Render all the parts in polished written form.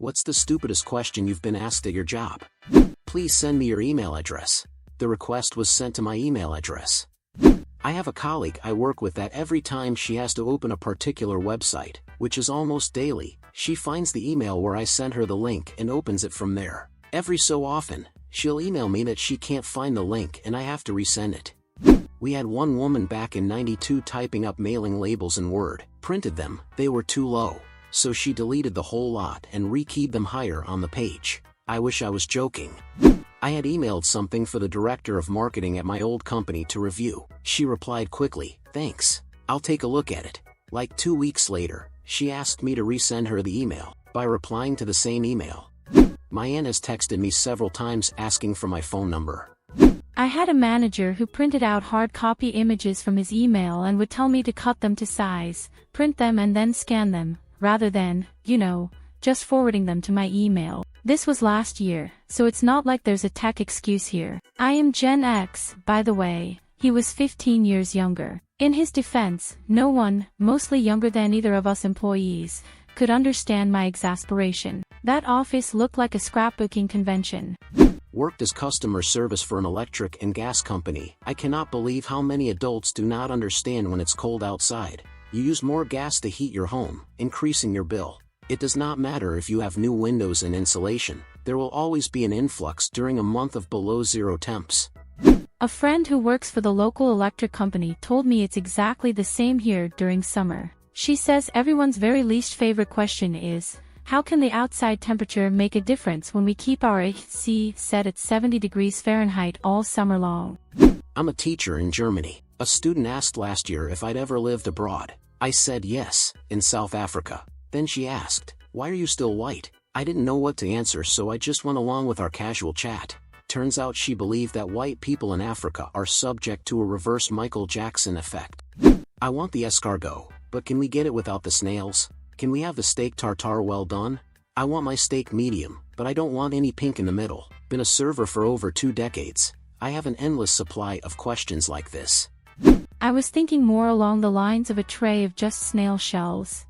What's the stupidest question you've been asked at your job? Please send me your email address. The request was sent to my email address. I have a colleague I work with that every time she has to open a particular website, which is almost daily, she finds the email where I sent her the link and opens it from there. Every so often, she'll email me that she can't find the link and I have to resend it. We had one woman back in '92 typing up mailing labels in Word, printed them, they were too low, so she deleted the whole lot and rekeyed them higher on the page. I wish I was joking. I had emailed something for the director of marketing at my old company to review. She replied quickly, "Thanks, I'll take a look at it." Like 2 weeks later, she asked me to resend her the email, by replying to the same email. My aunt has texted me several times asking for my phone number. I had a manager who printed out hard copy images from his email and would tell me to cut them to size, print them and then scan them, rather than, just forwarding them to my email. This was last year, so it's not like there's a tech excuse here. I am Gen X, by the way. He was 15 years younger. In his defense, no one, mostly younger than either of us employees, could understand my exasperation. That office looked like a scrapbooking convention. Worked as customer service for an electric and gas company. I cannot believe how many adults do not understand when it's cold outside. You use more gas to heat your home, increasing your bill. It does not matter if you have new windows and insulation, there will always be an influx during a month of below zero temps. A friend who works for the local electric company told me it's exactly the same here during summer. She says everyone's very least favorite question is, how can the outside temperature make a difference when we keep our AC set at 70 degrees Fahrenheit all summer long? I'm a teacher in Germany. A student asked last year if I'd ever lived abroad. I said yes, in South Africa. Then she asked, "Why are you still white?" I didn't know what to answer, so I just went along with our casual chat. Turns out she believed that white people in Africa are subject to a reverse Michael Jackson effect. I want the escargot, but can we get it without the snails? Can we have the steak tartare well done? I want my steak medium, but I don't want any pink in the middle. Been a server for over 2 decades. I have an endless supply of questions like this. I was thinking more along the lines of a tray of just snail shells.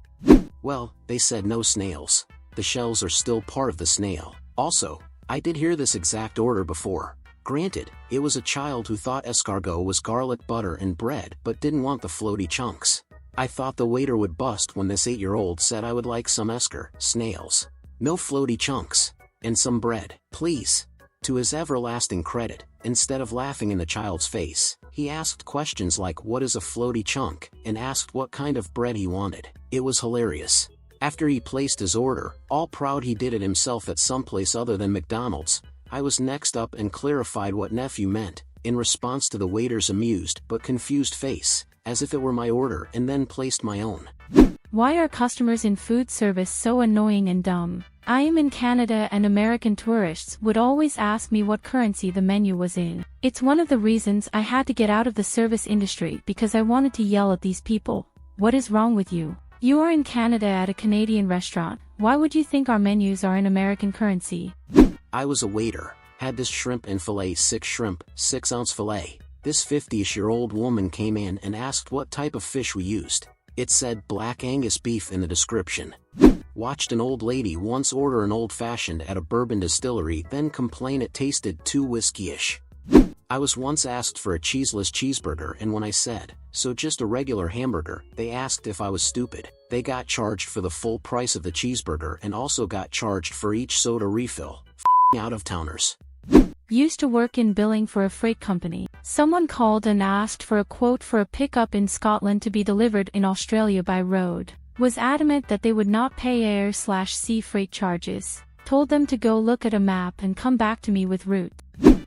Well, they said no snails. The shells are still part of the snail. Also, I did hear this exact order before. Granted, it was a child who thought escargot was garlic butter and bread but didn't want the floaty chunks. I thought the waiter would bust when this 8-year-old said I would like some snails. No floaty chunks. And some bread, please. To his everlasting credit, instead of laughing in the child's face, he asked questions like what is a floaty chunk, and asked what kind of bread he wanted. It was hilarious. After he placed his order, all proud he did it himself at someplace other than McDonald's, I was next up and clarified what nephew meant, in response to the waiter's amused but confused face, as if it were my order, and then placed my own. Why are customers in food service so annoying and dumb? I am in Canada and American tourists would always ask me what currency the menu was in. It's one of the reasons I had to get out of the service industry because I wanted to yell at these people. What is wrong with you? You are in Canada at a Canadian restaurant. Why would you think our menus are in American currency? I was a waiter. Had this shrimp and filet 6 shrimp, 6-ounce filet. This 50-ish-year-old woman came in and asked what type of fish we used. It said Black Angus beef in the description. Watched an old lady once order an old-fashioned at a bourbon distillery, then complain it tasted too whiskey-ish. I was once asked for a cheeseless cheeseburger, and when I said, "So just a regular hamburger," they asked if I was stupid. They got charged for the full price of the cheeseburger and also got charged for each soda refill. Out-of-towners. Used to work in billing for a freight company. Someone called and asked for a quote for a pickup in Scotland to be delivered in Australia by road. Was adamant that they would not pay air/sea freight charges. Told them to go look at a map and come back to me with route.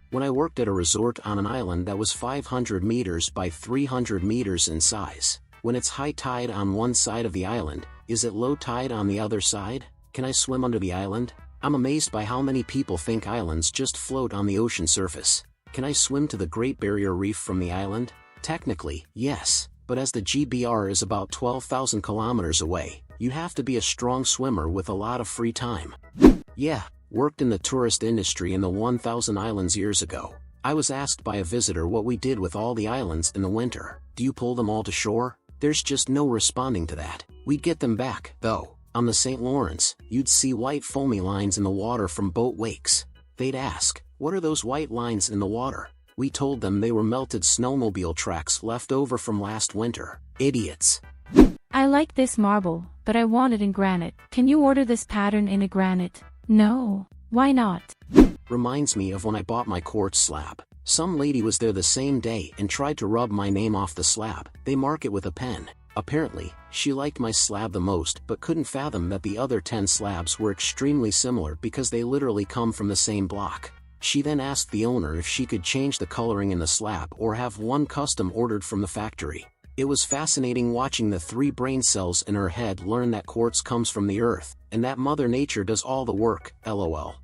When I worked at a resort on an island that was 500 meters by 300 meters in size, when it's high tide on one side of the island, is it low tide on the other side? Can I swim under the island? I'm amazed by how many people think islands just float on the ocean surface. Can I swim to the Great Barrier Reef from the island? Technically, yes, but as the GBR is about 12,000 kilometers away, you have to be a strong swimmer with a lot of free time. Yeah, worked in the tourist industry in the 1,000 islands years ago. I was asked by a visitor what we did with all the islands in the winter. Do you pull them all to shore? There's just no responding to that. We'd get them back, though. On the St. Lawrence, you'd see white foamy lines in the water from boat wakes. They'd ask, "What are those white lines in the water?" We told them they were melted snowmobile tracks left over from last winter. Idiots. I like this marble, but I want it in granite. Can you order this pattern in a granite? No. Why not? Reminds me of when I bought my quartz slab. Some lady was there the same day and tried to rub my name off the slab. They mark it with a pen. Apparently, she liked my slab the most but couldn't fathom that the other 10 slabs were extremely similar because they literally come from the same block. She then asked the owner if she could change the coloring in the slab or have one custom ordered from the factory. It was fascinating watching the 3 brain cells in her head learn that quartz comes from the earth, and that Mother Nature does all the work, lol.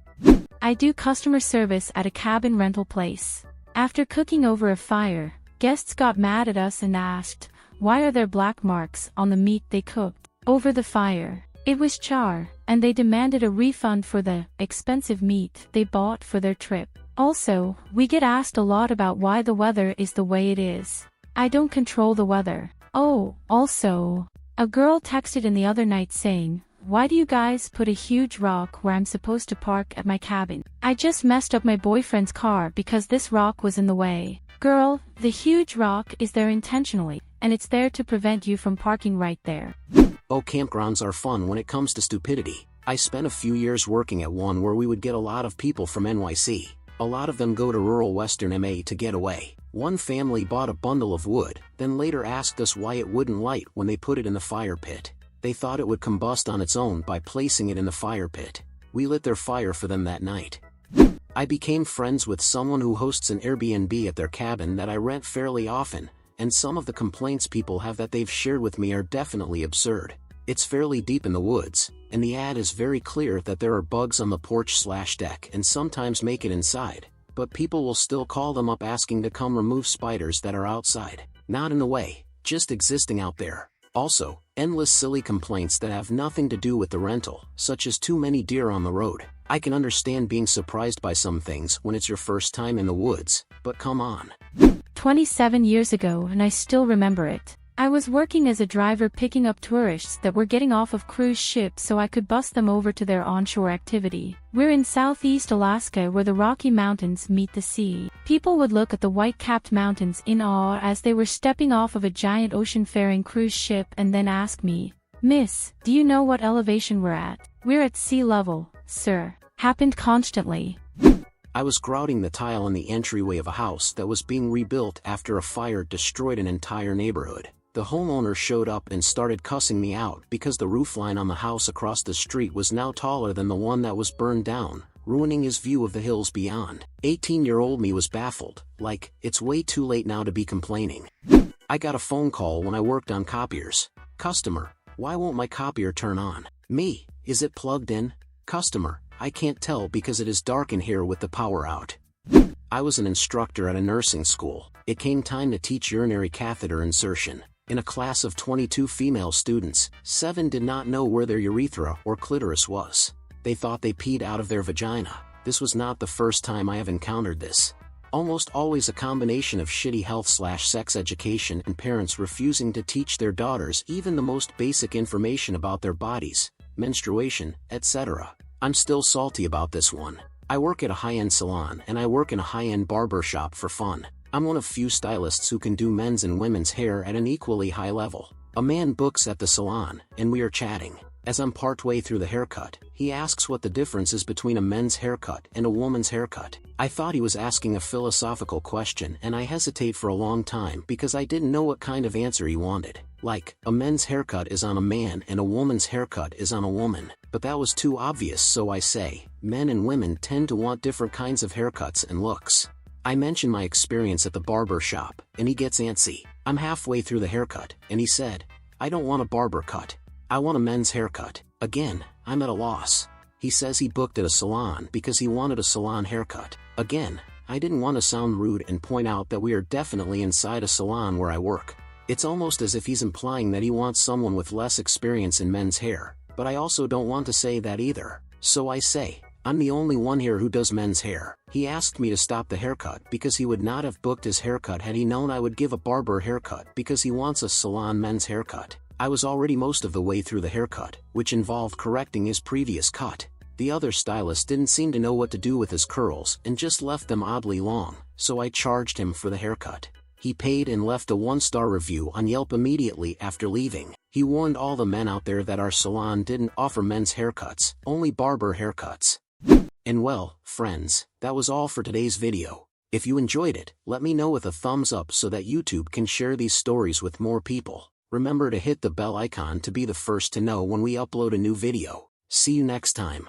I do customer service at a cabin rental place. After cooking over a fire, guests got mad at us and asked, why are there black marks on the meat they cooked over the fire? It was char, and they demanded a refund for the expensive meat they bought for their trip. Also, we get asked a lot about why the weather is the way it is. I don't control the weather. Oh, also, a girl texted in the other night saying, why do you guys put a huge rock where I'm supposed to park at my cabin? I just messed up my boyfriend's car because this rock was in the way. Girl, the huge rock is there intentionally, and it's there to prevent you from parking right there. Oh, campgrounds are fun when it comes to stupidity. I spent a few years working at one where we would get a lot of people from NYC. A lot of them go to rural western MA to get away. One family bought a bundle of wood, then later asked us why it wouldn't light when they put it in the fire pit. They thought it would combust on its own by placing it in the fire pit. We lit their fire for them that night. I became friends with someone who hosts an Airbnb at their cabin that I rent fairly often, and some of the complaints people have that they've shared with me are definitely absurd. It's fairly deep in the woods, and the ad is very clear that there are bugs on the porch/deck and sometimes make it inside, but people will still call them up asking to come remove spiders that are outside. Not in the way, just existing out there. Also, endless silly complaints that have nothing to do with the rental, such as too many deer on the road. I can understand being surprised by some things when it's your first time in the woods, but come on. 27 years ago and I still remember it. I was working as a driver picking up tourists that were getting off of cruise ships so I could bus them over to their onshore activity. We're in southeast Alaska where the Rocky Mountains meet the sea. People would look at the white-capped mountains in awe as they were stepping off of a giant ocean-faring cruise ship and then ask me, "Miss, do you know what elevation we're at?" "We're at sea level, sir." Happened constantly. I was grouting the tile in the entryway of a house that was being rebuilt after a fire destroyed an entire neighborhood. The homeowner showed up and started cussing me out because the roofline on the house across the street was now taller than the one that was burned down, ruining his view of the hills beyond. 18-year-old me was baffled, like, it's way too late now to be complaining. I got a phone call when I worked on copiers. Customer, why won't my copier turn on? Me, is it plugged in? Customer, I can't tell because it is dark in here with the power out. I was an instructor at a nursing school. It came time to teach urinary catheter insertion. In a class of 22 female students, 7 did not know where their urethra or clitoris was. They thought they peed out of their vagina. This was not the first time I have encountered this. Almost always a combination of shitty health/sex education and parents refusing to teach their daughters even the most basic information about their bodies, menstruation, etc. I'm still salty about this one. I work at a high-end salon and I work in a high-end barber shop for fun. I'm one of few stylists who can do men's and women's hair at an equally high level. A man books at the salon, and we are chatting. As I'm partway through the haircut, he asks what the difference is between a men's haircut and a woman's haircut. I thought he was asking a philosophical question and I hesitate for a long time because I didn't know what kind of answer he wanted. Like, a men's haircut is on a man and a woman's haircut is on a woman. But that was too obvious, so I say, men and women tend to want different kinds of haircuts and looks. I mention my experience at the barber shop, and he gets antsy. I'm halfway through the haircut, and he said, I don't want a barber cut. I want a men's haircut. Again, I'm at a loss. He says he booked at a salon because he wanted a salon haircut. Again, I didn't want to sound rude and point out that we are definitely inside a salon where I work. It's almost as if he's implying that he wants someone with less experience in men's hair, but I also don't want to say that either. So I say, I'm the only one here who does men's hair. He asked me to stop the haircut because he would not have booked his haircut had he known I would give a barber haircut because he wants a salon men's haircut. I was already most of the way through the haircut, which involved correcting his previous cut. The other stylist didn't seem to know what to do with his curls and just left them oddly long, so I charged him for the haircut. He paid and left a 1-star review on Yelp immediately after leaving. He warned all the men out there that our salon didn't offer men's haircuts, only barber haircuts. And well, friends, that was all for today's video. If you enjoyed it, let me know with a thumbs up so that YouTube can share these stories with more people. Remember to hit the bell icon to be the first to know when we upload a new video. See you next time.